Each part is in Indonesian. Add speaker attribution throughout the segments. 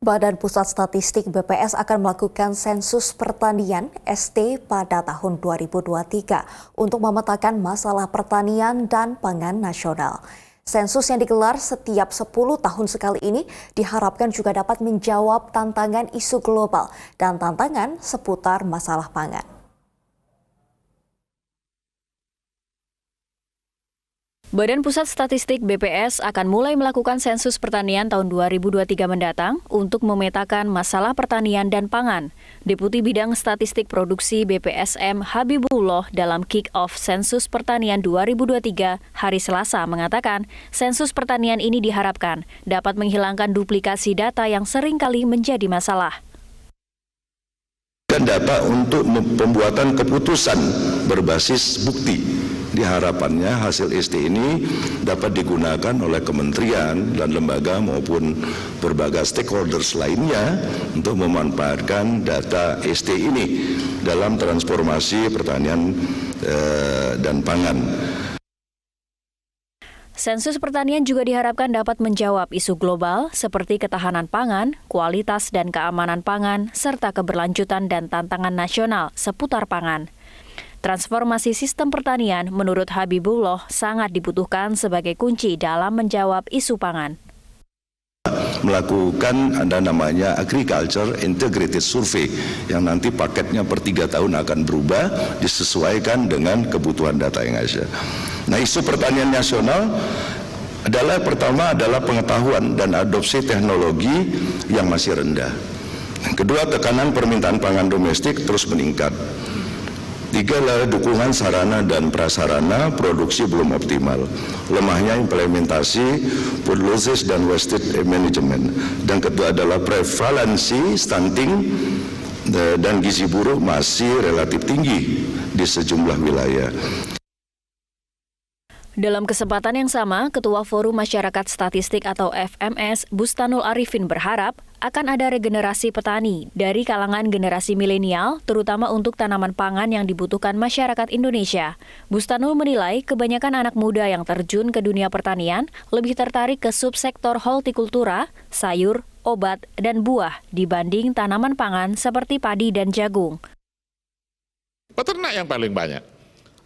Speaker 1: Badan Pusat Statistik BPS akan melakukan sensus pertanian (ST) pada tahun 2023 untuk memetakan masalah pertanian dan pangan nasional. Sensus yang digelar setiap 10 tahun sekali ini diharapkan juga dapat menjawab tantangan isu global dan tantangan seputar masalah pangan.
Speaker 2: Badan Pusat Statistik BPS akan mulai melakukan sensus pertanian tahun 2023 mendatang untuk memetakan masalah pertanian dan pangan. Deputi Bidang Statistik Produksi BPSM Habibullah dalam kick-off sensus pertanian 2023 hari Selasa mengatakan, sensus pertanian ini diharapkan dapat menghilangkan duplikasi data yang seringkali menjadi masalah.
Speaker 3: Dan data untuk pembuatan keputusan berbasis bukti. Harapannya hasil ST ini dapat digunakan oleh kementerian dan lembaga maupun berbagai stakeholders lainnya untuk memanfaatkan data ST ini dalam transformasi pertanian dan pangan.
Speaker 2: Sensus pertanian juga diharapkan dapat menjawab isu global seperti ketahanan pangan, kualitas dan keamanan pangan, serta keberlanjutan dan tantangan nasional seputar pangan. Transformasi sistem pertanian menurut Habibullah sangat dibutuhkan sebagai kunci dalam menjawab isu pangan.
Speaker 3: Melakukan ada namanya Agriculture Integrated Survey yang nanti paketnya per 3 tahun akan berubah disesuaikan dengan kebutuhan data yang ada. Nah, isu pertanian nasional adalah pertama adalah pengetahuan dan adopsi teknologi yang masih rendah. Kedua, tekanan permintaan pangan domestik terus meningkat. Tiga adalah dukungan sarana dan prasarana produksi belum optimal, lemahnya implementasi food losses dan wastage management. Dan kedua adalah prevalensi stunting dan gizi buruk masih relatif tinggi di sejumlah wilayah.
Speaker 2: Dalam kesempatan yang sama, Ketua Forum Masyarakat Statistik atau FMS, Bustanul Arifin berharap akan ada regenerasi petani dari kalangan generasi milenial, terutama untuk tanaman pangan yang dibutuhkan masyarakat Indonesia. Bustanul menilai kebanyakan anak muda yang terjun ke dunia pertanian lebih tertarik ke subsektor hortikultura, sayur, obat, dan buah dibanding tanaman pangan seperti padi dan jagung.
Speaker 4: Peternak yang paling banyak.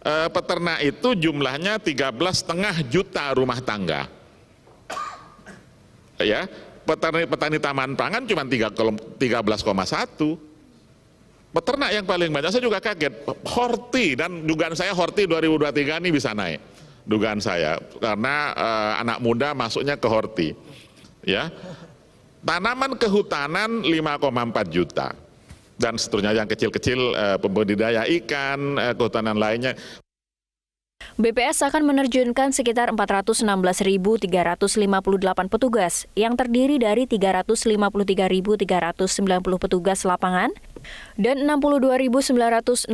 Speaker 4: Peternak itu jumlahnya 13,5 juta rumah tangga. Ya, petani taman pangan cuma 13,1. Peternak yang paling banyak, saya juga kaget. Horti, dan dugaan saya Horti 2023 ini bisa naik. Dugaan saya, karena anak muda masuknya ke Horti. Ya, tanaman kehutanan 5,4 juta. Dan seterusnya yang kecil-kecil, pembudidaya ikan, kehutanan lainnya.
Speaker 2: BPS akan menerjunkan sekitar 416.358 petugas yang terdiri dari 353.390 petugas lapangan dan 62.968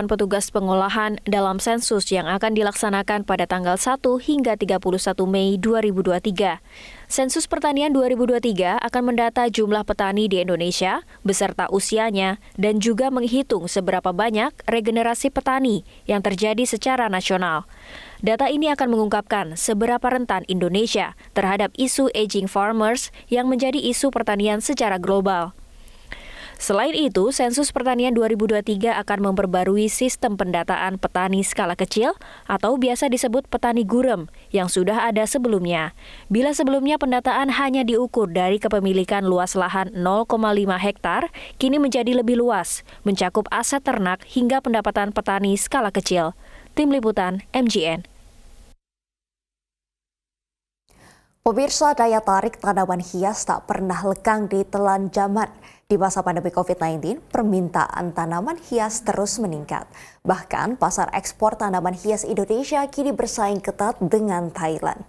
Speaker 2: petugas pengolahan dalam sensus yang akan dilaksanakan pada tanggal 1 hingga 31 Mei 2023. Sensus pertanian 2023 akan mendata jumlah petani di Indonesia beserta usianya dan juga menghitung seberapa banyak regenerasi petani yang terjadi secara nasional. Data ini akan mengungkapkan seberapa rentan Indonesia terhadap isu aging farmers yang menjadi isu pertanian secara global. Selain itu, sensus pertanian 2023 akan memperbarui sistem pendataan petani skala kecil atau biasa disebut petani gurem yang sudah ada sebelumnya. Bila sebelumnya pendataan hanya diukur dari kepemilikan luas lahan 0,5 hektar, kini menjadi lebih luas, mencakup aset ternak hingga pendapatan petani skala kecil. Tim Liputan MGN.
Speaker 1: Pemirsa, daya tarik tanaman hias tak pernah lekang di telan zaman. Di masa pandemi COVID-19, permintaan tanaman hias terus meningkat. Bahkan pasar ekspor tanaman hias Indonesia kini bersaing ketat dengan Thailand.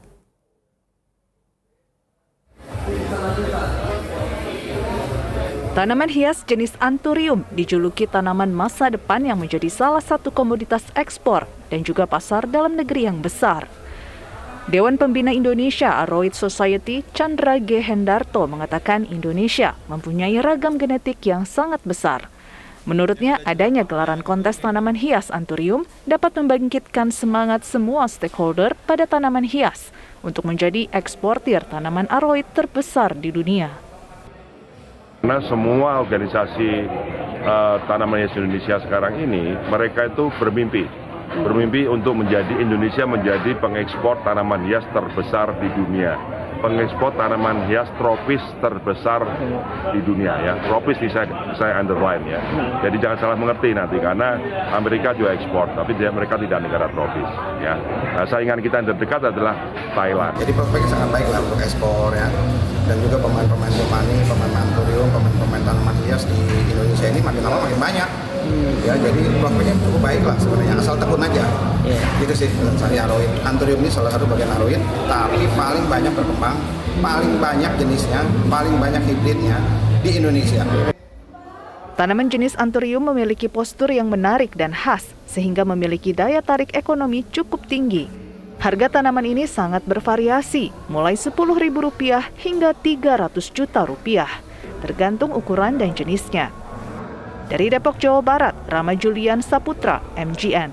Speaker 5: Tanaman hias jenis anthurium dijuluki tanaman masa depan yang menjadi salah satu komoditas ekspor dan juga pasar dalam negeri yang besar. Dewan Pembina Indonesia Aroid Society Chandra G. Hendarto mengatakan Indonesia mempunyai ragam genetik yang sangat besar. Menurutnya, adanya gelaran kontes tanaman hias anthurium dapat membangkitkan semangat semua stakeholder pada tanaman hias untuk menjadi eksportir tanaman aroid terbesar di dunia.
Speaker 6: Karena semua organisasi tanaman hias Indonesia sekarang ini, mereka itu bermimpi untuk Indonesia menjadi pengekspor tanaman hias terbesar di dunia, pengekspor tanaman hias tropis terbesar di dunia ya. Tropis ini saya underline ya. Jadi jangan salah mengerti nanti, karena Amerika juga ekspor, tapi mereka tidak negara tropis ya. Nah, saingan kita yang terdekat adalah Thailand.
Speaker 7: Jadi prospeknya sangat baik lah untuk ekspor ya. Dan juga pemain-pemain botani, pemain anturium, pemain tanaman hias di Indonesia ini makin lama makin banyak. Ya, jadi prospeknya cukup baik lah sebenarnya, asal tekun aja. Gitu sih, saya aroid. Anturium ini salah satu bagian aroid, tapi paling banyak berkembang, paling banyak jenisnya, paling banyak hibridnya di Indonesia.
Speaker 5: Tanaman jenis anturium memiliki postur yang menarik dan khas, sehingga memiliki daya tarik ekonomi cukup tinggi. Harga tanaman ini sangat bervariasi, mulai Rp10.000 hingga Rp300 juta, tergantung ukuran dan jenisnya. Dari Depok, Jawa Barat, Rama Julian Saputra, MGN.